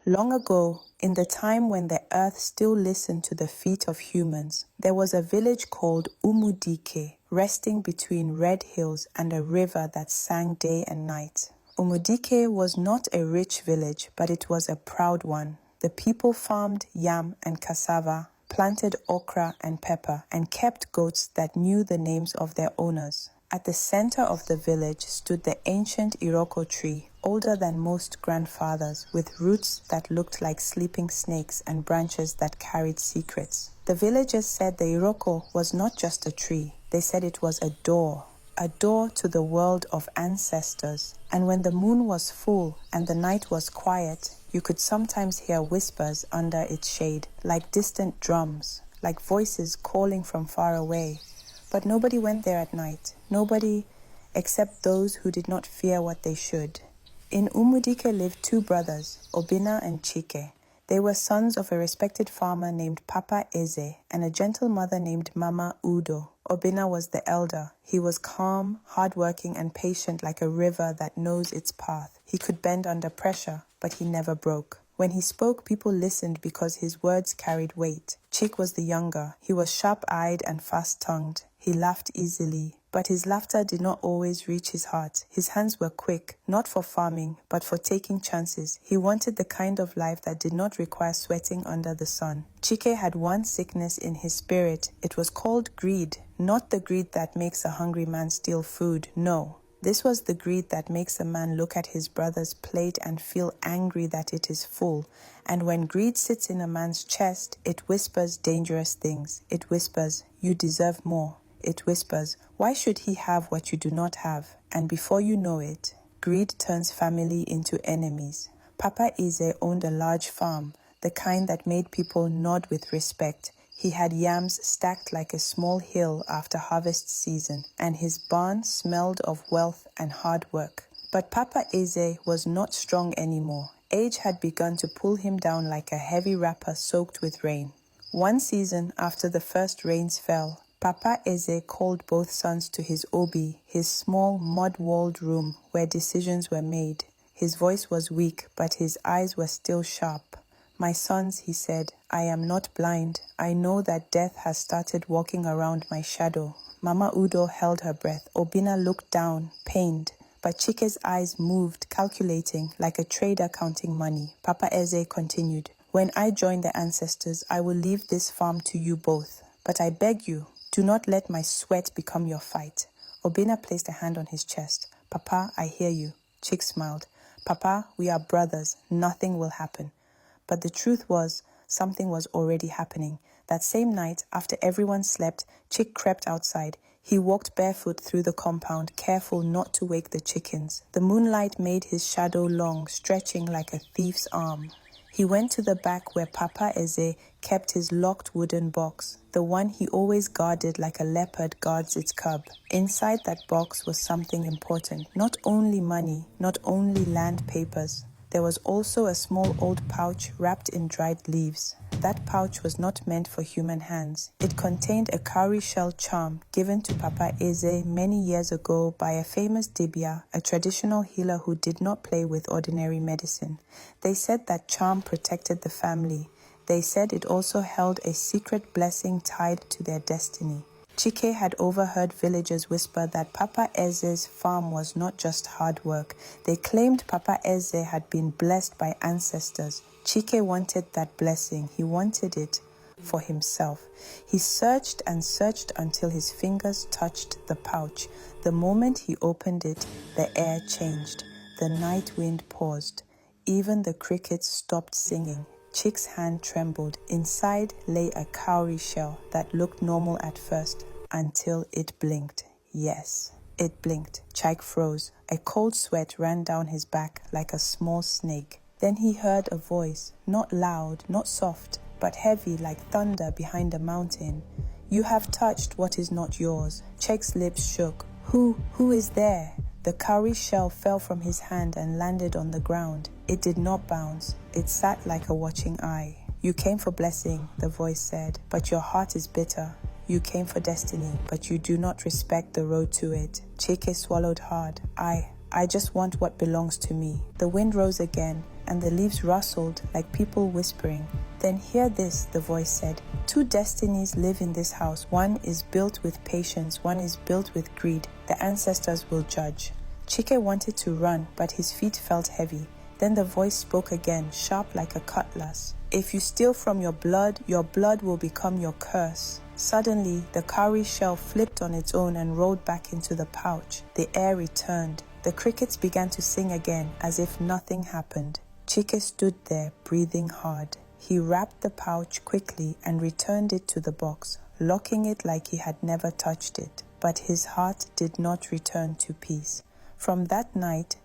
Long ago, in the time when the earth still listened to the feet of humans, there was a village called Umudike, resting between red hills and a river that sang day and night. Umudike was not a rich village, but it was a proud one. The people farmed yam and cassava, planted okra and pepper, and kept goats that knew the names of their owners. At the center of the village stood the ancient Iroko tree, older than most grandfathers, with roots that looked like sleeping snakes and branches that carried secrets. The villagers said the Iroko was not just a tree. They said it was a door to the world of ancestors. And when the moon was full and the night was quiet, you could sometimes hear whispers under its shade, like distant drums, like voices calling from far away. But nobody went there at night. Nobody except those who did not fear what they should. In Umudike lived two brothers, Obina and Chike. They were sons of a respected farmer named Papa Eze and a gentle mother named Mama Udo. Obina was the elder. He was calm, hardworking, and patient like a river that knows its path. He could bend under pressure, but he never broke. When he spoke, people listened because his words carried weight. Chik was the younger. He was sharp-eyed and fast-tongued. He laughed easily, but his laughter did not always reach his heart. His hands were quick, not for farming, but for taking chances. He wanted the kind of life that did not require sweating under the sun. Chike had one sickness in his spirit. It was called greed, not the greed that makes a hungry man steal food, no. This was the greed that makes a man look at his brother's plate and feel angry that it is full. And when greed sits in a man's chest, it whispers dangerous things. It whispers, you deserve more. It whispers, why should he have what you do not have? And before you know it, greed turns family into enemies. Papa Eze owned a large farm, the kind that made people nod with respect. He had yams stacked like a small hill after harvest season, and his barn smelled of wealth and hard work. But Papa Eze was not strong anymore. Age had begun to pull him down like a heavy wrapper soaked with rain. One season after the first rains fell, Papa Eze called both sons to his obi, his small mud-walled room where decisions were made. His voice was weak, but his eyes were still sharp. My sons, he said, I am not blind. I know that death has started walking around my shadow. Mama Udo held her breath. Obina looked down, pained. But Chike's eyes moved, calculating, like a trader counting money. Papa Eze continued, when I join the ancestors, I will leave this farm to you both. But I beg you, do not let my sweat become your fight. Obina placed a hand on his chest. Papa, I hear you. Chik smiled. Papa, we are brothers. Nothing will happen. But the truth was, something was already happening. That same night, after everyone slept, Chik crept outside. He walked barefoot through the compound, careful not to wake the chickens. The moonlight made his shadow long, stretching like a thief's arm. He went to the back where Papa Eze kept his locked wooden box, the one he always guarded like a leopard guards its cub. Inside that box was something important, not only money, not only land papers. There was also a small old pouch wrapped in dried leaves. That pouch was not meant for human hands. It contained a cowrie shell charm given to Papa Eze many years ago by a famous dibia, a traditional healer who did not play with ordinary medicine. They said that charm protected the family. They said it also held a secret blessing tied to their destiny. Chike had overheard villagers whisper that Papa Eze's farm was not just hard work. They claimed Papa Eze had been blessed by ancestors. Chike wanted that blessing. He wanted it for himself. He searched and searched until his fingers touched the pouch. The moment he opened it, the air changed. The night wind paused. Even the crickets stopped singing. Chik's hand trembled. Inside lay a cowrie shell that looked normal at first, until it blinked. Yes, it blinked. Chike froze. A cold sweat ran down his back like a small snake. Then he heard a voice, not loud, not soft, but heavy like thunder behind a mountain. You have touched what is not yours. Chike's lips shook. Who is there? The cowrie shell fell from his hand and landed on the ground. It did not bounce. It sat like a watching eye. You came for blessing, the voice said, but your heart is bitter. You came for destiny, but you do not respect the road to it. Chike swallowed hard. I just want what belongs to me. The wind rose again, and the leaves rustled like people whispering. "Then hear this," the voice said. "Two destinies live in this house. One is built with patience, one is built with greed. The ancestors will judge." Chike wanted to run, but his feet felt heavy. Then the voice spoke again, sharp like a cutlass. "If you steal from your blood will become your curse." Suddenly, the cowrie shell flipped on its own and rolled back into the pouch. The air returned. The crickets began to sing again, as if nothing happened. Chike stood there, breathing hard. He wrapped the pouch quickly and returned it to the box, locking it like he had never touched it. But his heart did not return to peace. From that night,